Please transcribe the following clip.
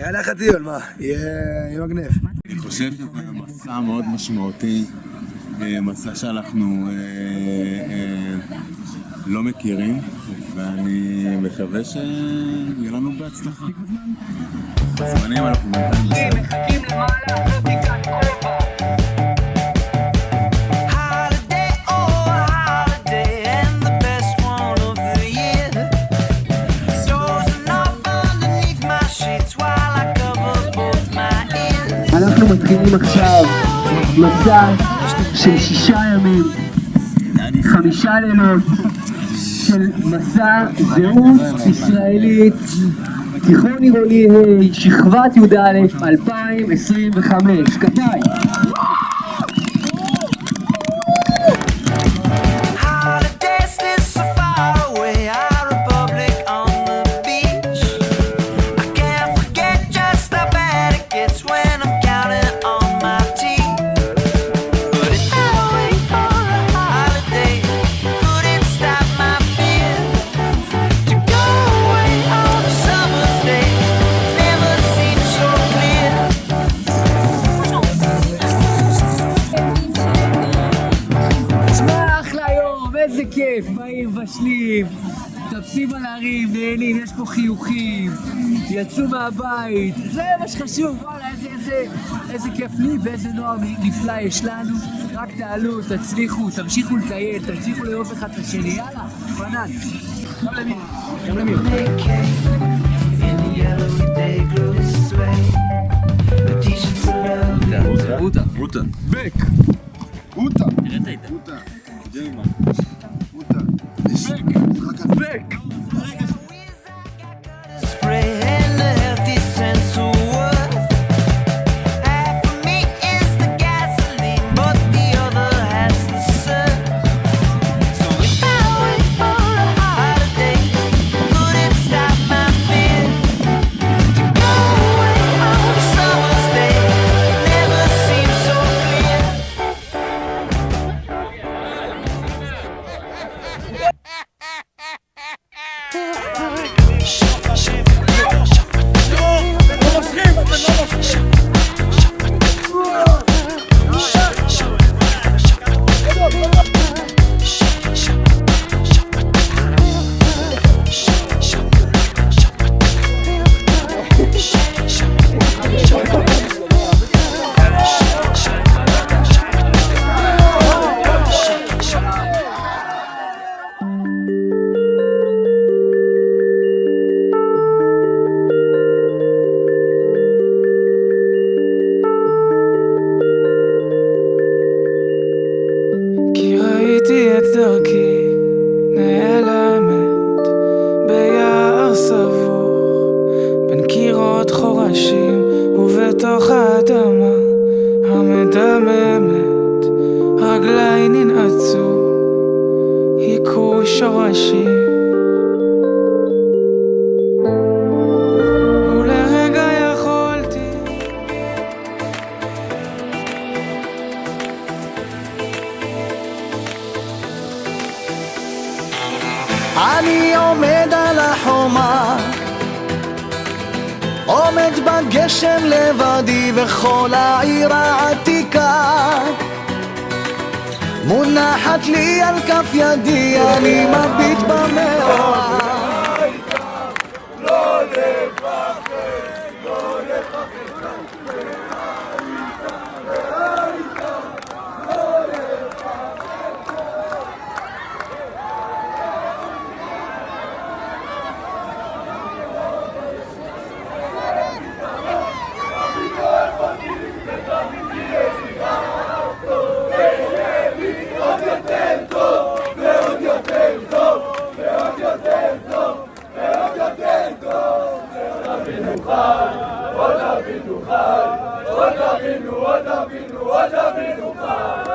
יאללה חטיול, מה? יהיה מגניב. אני חושב שזה מסע מאוד משמעותי, מסע שאנחנו לא מכירים, ואני מקווה שיהיה לנו בהצלחה. בזמנים אנחנו מחכים למעלה, בדיקת כובע. אנחנו מתחילים עכשיו מסע של 6 ימים, 5 לילות של מסע זהות ישראלית, תיכון עירוני ה', שכבת י"א 2025. כפיים. איזה כיף, באים, בשלים, טפסים על ההרים, נהנים, יש פה חיוכים, יצאו מהבית, זה מה שחשוב, וואלה, איזה כיף לי ואיזה נוער נפלא יש לנו. רק תעלו, תצליחו, תמשיכו לטייל, תמשיכו לאהוב אחד את השני, יאללה, פנן. גם למי, גם למי. רוטה. רוטה. בק! רוטה! תראה את הידה. רוטה. ג'יימה. רוטה. בק! בק! את דרכי נעלמת ביער סבוך בין קירות חורשים ובתוך האדמה המדממת רגליי ננעצו היכו שורשים ולרגע יכולתי אני עומד על החומה, עומד בגשם לבדי וכל העיר העתיקה מונחת לי על כף ידי, אני מביט במאורע. לא לפחד, לא לפחד. עוד אבינו חי, עוד אבינו חי.